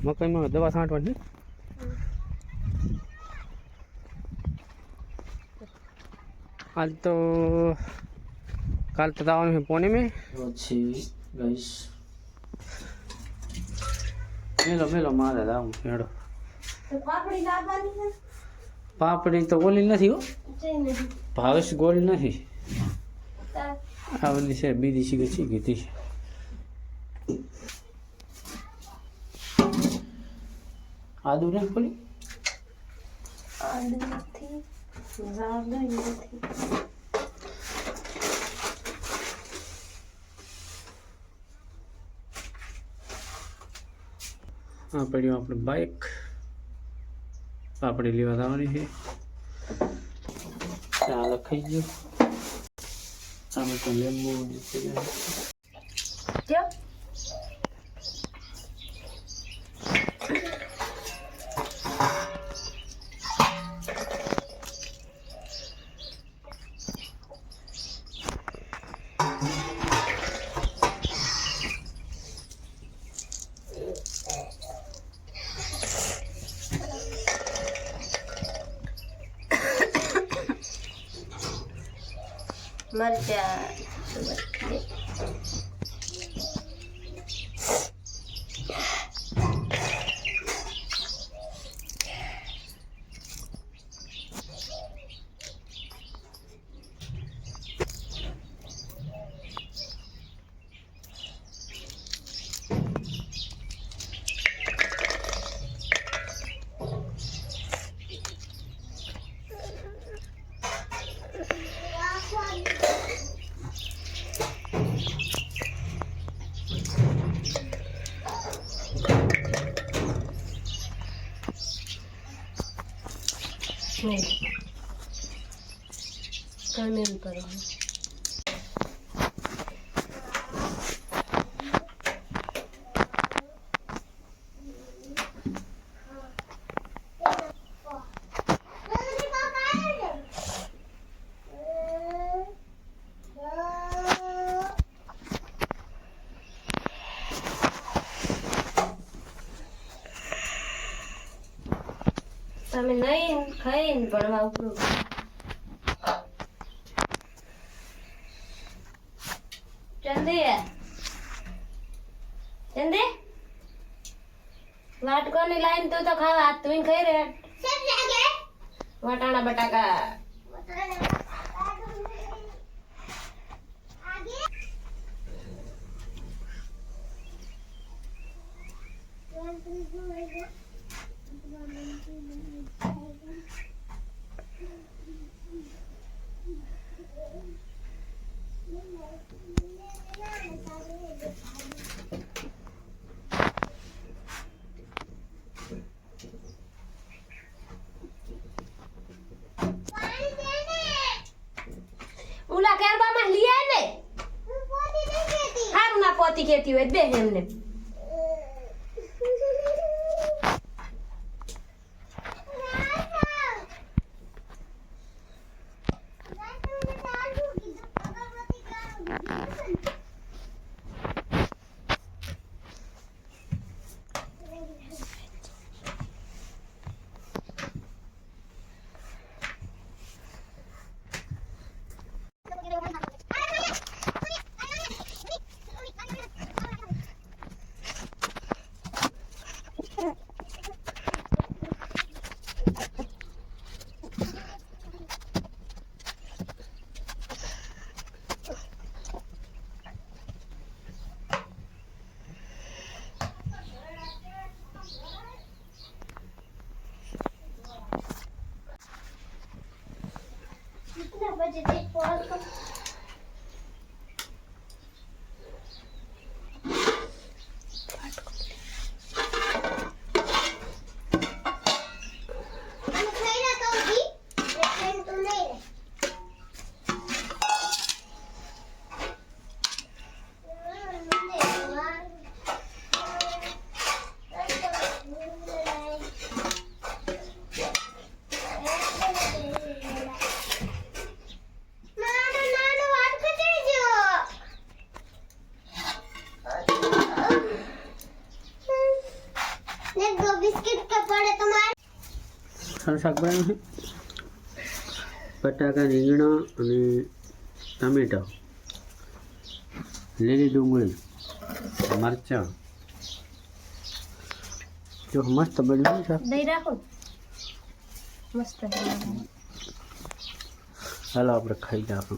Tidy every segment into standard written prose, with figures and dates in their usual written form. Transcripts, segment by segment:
મકાઈમાં દવા છાંટવાની આજ તો કાલ તો આવવાનું છે પોને में પછી ગાઈસ મેલો મારે આવું મેળો પાપડી લાવવાની છે પાપડી તો ગોળી નથી હો ભાવેશ ગોળી નથી આ બધી છે બીજી શીખી કીધી આદુ ને ખોલી આદુ નથી ઝાડ નથી આ પડ્યું આપણે બાઇક પાપડી લેવા જવાની છે ચા લખાઈ ગયો આમે તો લીંબુ કેમ મરચા કામેલ કરો તમે નહીં ખાઈને ભણવા ઉપરો चंदे वाटको ની લાઈન તો ખાવા હાથ ધોઈને ખાઈ રે વટાણા બટાકા ઉલા કેરબામાં લીયા ને પોતી નહીં ખેતી હારું ના પોતી ખેતી હોય બે એમને बजे देख पॉज को બટાકાનું શાક બનાવ્યું છે. બટાકા, રીંગણા અને ટમેટા, લીલી ડુંગળી, મરચાં. જો મસ્ત બન્યું શાક. દહીં રાખો મસ્ત. ચાલો આપણે ખાઈ નાખો.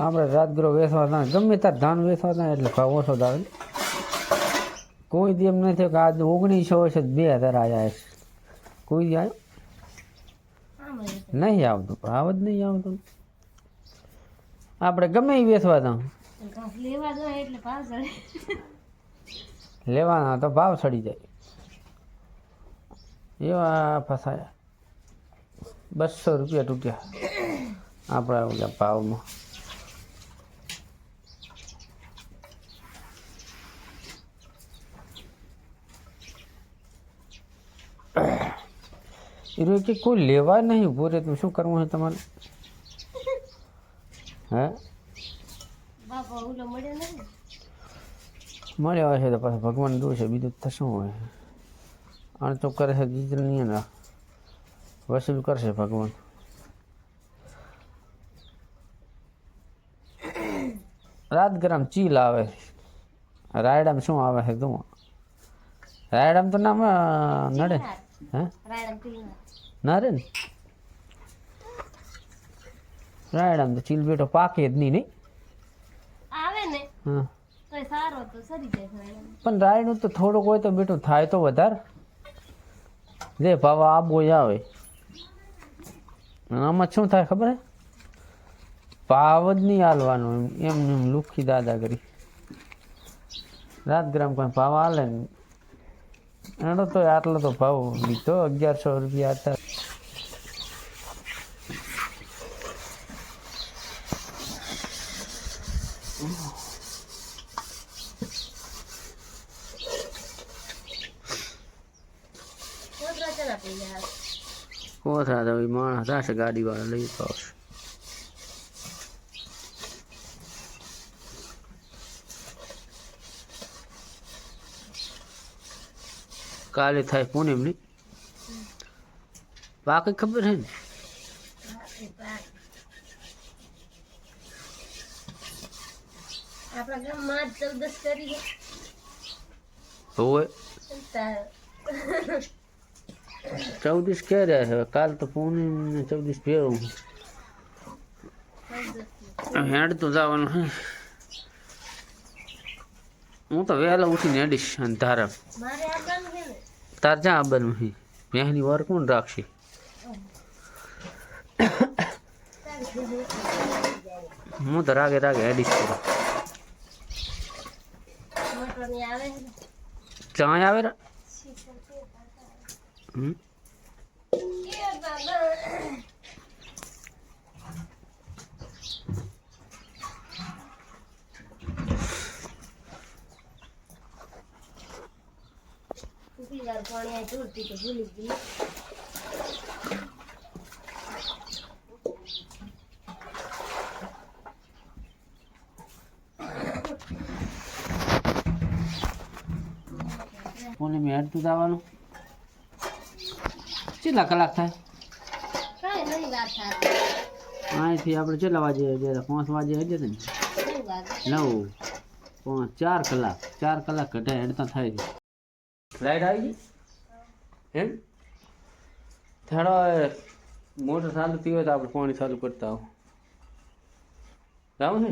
આપણે રાજગરો વેચવા હતા, ગમે ત્યાં ધાન વેચવા હતા એટલે ભાવ ઓછો જ આવે. કોઈ દી એમ નથી કે આજ 1900 છે 2000 આવ્યા છે. કોઈ દી આવ્યો નહીં આવતું, ભાવ જ નહીં આવતું. આપણે ગમે એ વેચવા હતા લેવાના તો ભાવ ચડી જાય એવા ફસાયા. 200 રૂપિયા તૂટ્યા આપણા ઓલા ભાવમાં. એ કે કોઈ લેવા નહીં ઉભો રહે તો શું કરવું છે તમારે? હે મળ્યા હશે તો પાછું ભગવાન દોષ છે, બીજું તો શું હોય? આને તો કરે છે જીત નહીં ને વસૂલ કરશે ભગવાન. રાત ગરમ ચીલ આવે, રાયડામાં શું આવે છે તું? રાયડામાં તો નામ નડે. હે ના રે ને રાયડામાં તો ચીલ બેટો પાકે જ નહીં. નહીં આવે ને હા તો સારો તો સરી જાય. પણ રાયડું તો થોડુંક હોય તો બેટું થાય તો વધારે. જે ભાવ આબો આવે આમાં શું થાય ખબર હે? ભાવ જ નહીં હાલવાનો, એમ લુખી દાદાગીરી. રાત ગ્રામ કોઈ ભાવ હાલે ને એનો તો આટલો તો ભાવ લીધો 1100 રૂપિયા હતા. કોથળા તો માણસ હશે ગાડી વાળા લઈ તો આવશે. કાલે થાય પૂનમ ની બાકી ખબર હે ને? આપણા ગામમાં 14 કરી હોય 14 કહે રહ્યા છે. કાલ તો પૂનમ ને 14 ભેરું હેડ તો જવાનું હે. હું તો વહેલા ઉઠીને હેડીશ અંધારા. મારે આવવાનું છે ને તાર જ્યાં આવવાનું છે? ભેંસની વાર કોણ રાખશે? હું તો રાગે રાગે હેડીશ. મોટરની આવે છે ચાય આવે રે. કે દાદા પાણી આ જોરથી તો ભૂલી ગઈ. પૂનમ હેડતું જવાનું. કેટલા કલાક થાય? કાંઈ નહીં વાત થાય. અહીંથી આપણે કેટલા વાગે 5 વાગે હેડે ને? 9 5 4 કલાક. 4 કલાક ઘટા હેડતા થાય છે. લાઈટ આવી ગઈ એમ? થોડો મોટર ચાલુ થઈ હોય તો આપણે પાણી ચાલુ કરતા આવો. જાવ ને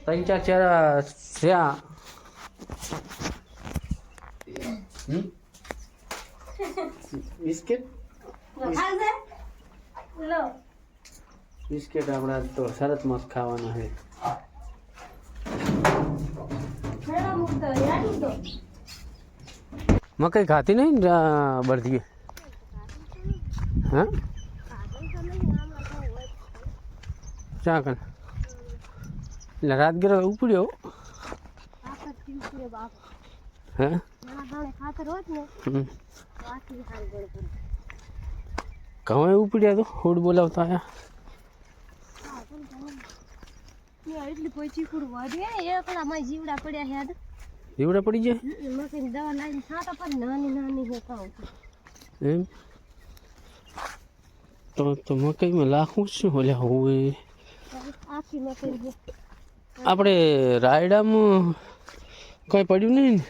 3 4 થયા. બિસ્કિટ બિસ્કિટ આપણા તો શરત મસ્ત ખાવાના છે. મકઈ ખાતી નહીં બળતી? હા ચા કર એટલે રાતગીરો ઉપડ્યો રે બાપ હે ના દાણે ખાતર હોત ને હમ. તો આખી હાલ ગણ પડે ઘઉં ઉપડ્યા તો હોડ બોલાવતા આયા હા પણ ઘઉં એટલી કોઈ ચીકુડ વાડી એકલા માં જીવડા પડ્યા હેડ જીવડા પડી જાય મકઈની દવા લાવીને છાંટા પર નાની નાની હે કાઉ એમ તો મકઈમાં લાખું શું ઓલ્યા હોય આખી મકઈ છે આપણે રાયડામાં કંઈ પડ્યું નહીં ને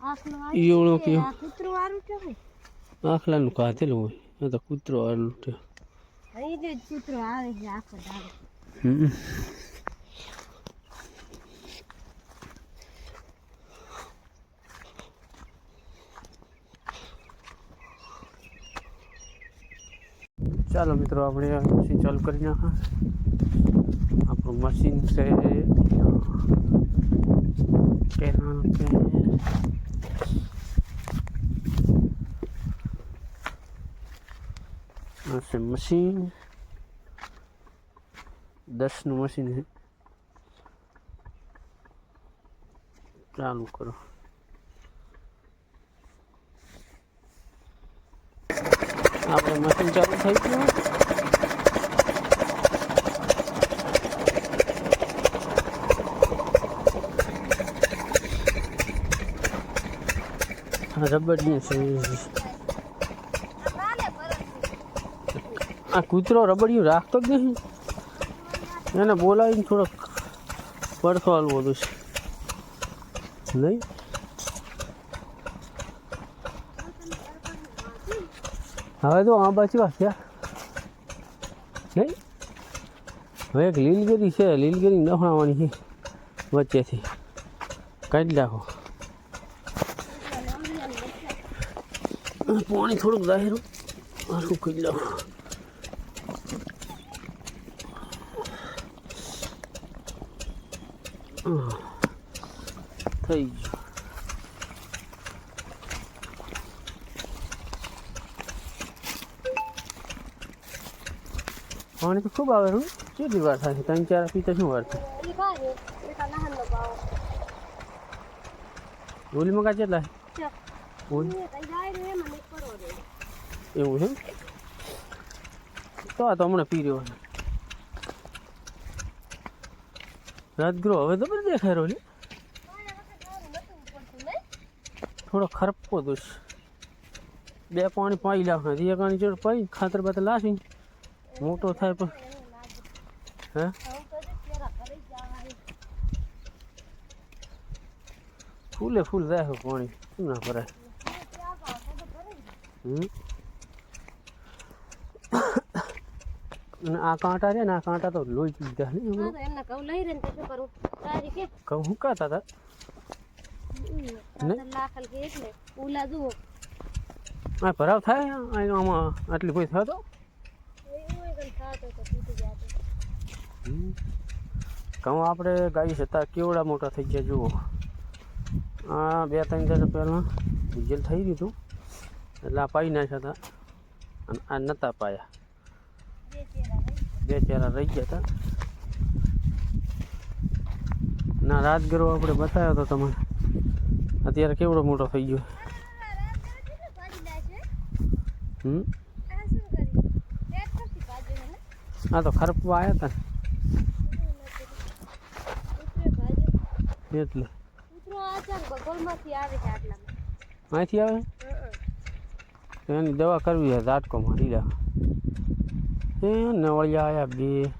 આખલો ઈયોળો આવી કયો આ કૂતરું વારું કે હોય આખલાનું કાધેલું હોય એ તો કૂતરો આવેલું છે અહીં જે કૂતરો આવે છે આખો દાડો હમ ચાલો મિત્રો આપણે મશીન ચાલુ કરી નાખા આપણું મશીન છે કેનાલ છે આ છે મશીન 10નું મશીન છે ચાલુ કરો આપણે મશીન ચાલુ થઈ ગયું રબડની છે આ કૂતરો રબડિયું રાખતો જ નહીં એને બોલાવીને થોડોક પડખો હાલવો હતું નહીં હવે તો આ બાજુ થયા નહીં હવે એક લીલગીરી છે લીલગીરી નફાવાની છે વચ્ચેથી કાઢી નાખો પાણી થોડુંક જાહેરું આખું કાઢી નાખો થઈ ગયું પાણી તો ખૂબ આવે હું કેટલી વાર થાય 3-4 પીતા શું વાર થાય ઈ કારે એકા નાહનો પાવ ઓલી મકા કેટલા છે ઓલી એ કઈ જાય રે મને કરો રે એવું છે તો આ તો હમણાં પી રહ્યો રાજગૃહ હવે તો બધું દેખાય રહ્યો થોડો ખરપો દોષ બે પાણી પાઈ લાવ રિયાકાની જોડ પાઈ ખાતર બાતર લાસી મોટો થાય પણ હે ફૂલે ફૂલ રાખો પાણી શું ના ભરાય અને આ કાંટા છે ને આ કાંટા તો લોહી પી ગયા ને હા તો એમને કહું લઈ રે ને તો શું કરું તારી કે કહું હુકાતા હતા લાખલ કે એટલે ઉલા જુઓ આ ભરાવ થાય આમાં આટલી કોઈ થયો તો ઘઉં આપણે ગાઈ હતા કેવડા મોટા થઈ ગયા જુઓ આ 2-3 દિવસ પહેલાં ડીઝલ થઈ ગયું હતું એટલે આ પાઈ નાખ્યા હતા અને આ નહોતા પાયા 2 ચેરા રહી ગયા હતા ના રાજગરો આપણે બતાવ્યો હતો તમારે અત્યારે કેવડો મોટો થઈ ગયો આ તો ખરપવા આવ્યા હતા ને એટલે અહીંથી આવે તો એની દવા કરવી છે ઝાટકોમાં લીલા એ નવળિયા આવ્યા 2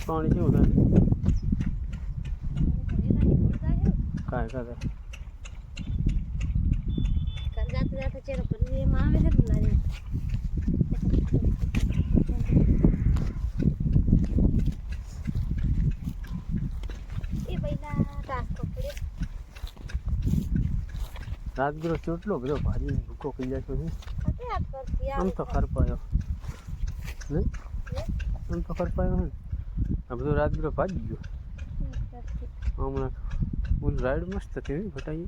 પાણી કેવું થાય કાંઈ કરે ચેરો પર એમાં આવે છે ને એ પહેલા ટાસ્ક પડે રાજગીરો ચોટલો બધો ભારી ભૂકો પી જાય છે આમ તો ખરપાયો નહીં આમ તો ખરપાયો ને આ બધો રાજગીરો ભાજી ગયો હમણાં ફૂલ રાઈડ મસ્ત હતી ભટાઈ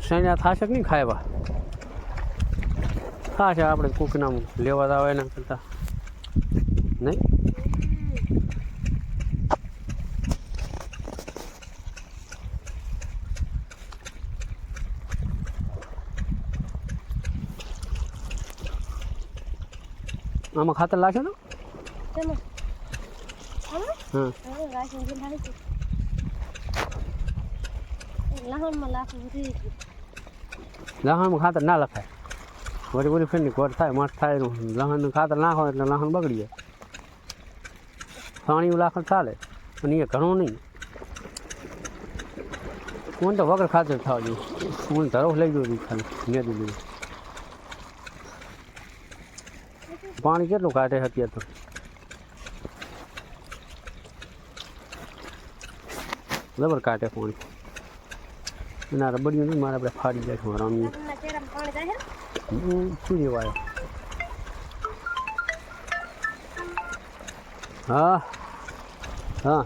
સૈન્યા થશે કે નહીં ખાવા થશે આપણે કૂકના લેવા આવે એના કરતાં નહીં. આમાં ખાતર લાગશે ને? તેમાં હા હવે રાશન જે લાવી છે લહણમાં લાખું બધી લહણમાં ખાતર ના લખાય. વળી વળી ફેરની ઘર થાય મસ્ત થાય લહણનું ખાતર નાખો એટલે લહણ બગડી જાય. પાણી લાખ ચાલે પણ એ ઘણું નહીં. હું તો વગર ખાતર થવા જોઈએ. હું ધરો લઈ ગયો ખાલી મેદી લઈ. પાણી કેટલું કાઢે અત્યારે તો જબર કાઢે પાણી. એના રબડિયું નહીં મારે આપણે ફાડી જાય છે રમીએ લહણના ચહેરામાં પાણી જાય શું લેવાય. હા હા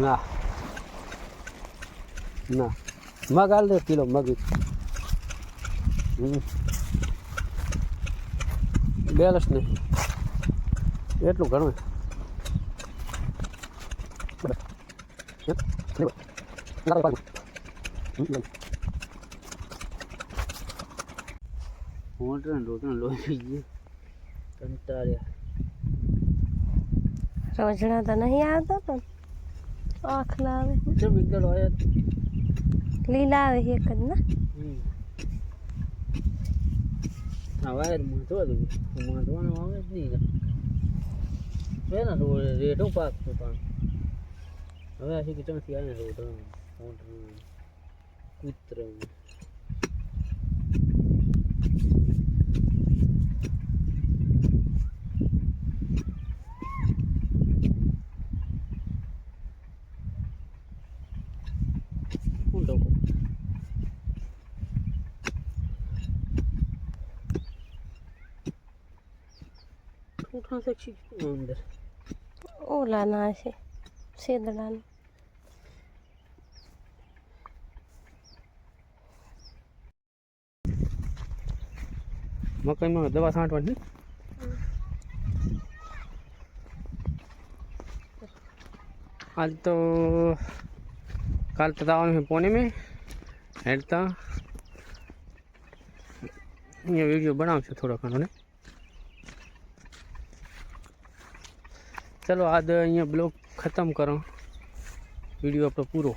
ના ના મગ હાલ દે કિલો મગ બેલેન્સ નહીં એટલું ઘણું. રોજણા તો નહીં આવતા પણ આખલા આવે લીલા આવે એક જ ના વાયર વાંધવાનું આવે જ નહીં. પેલા રેઢો પાક પણ હવે આ કે ચોથી આવે રોડ કૂત્ર અંદર ઓલા ના છે શેદડાનું મકાઈમાં દવા છાંટવાની આજ તો કાલ તો આવવાનું છે પોને મેં હેડતા અહીંયા વિડીયો બનાવશે થોડો ઘણો ને. ચલો આજ અહીંયા બ્લોગ ખતમ કરો. વિડીયો આપણો પૂરો.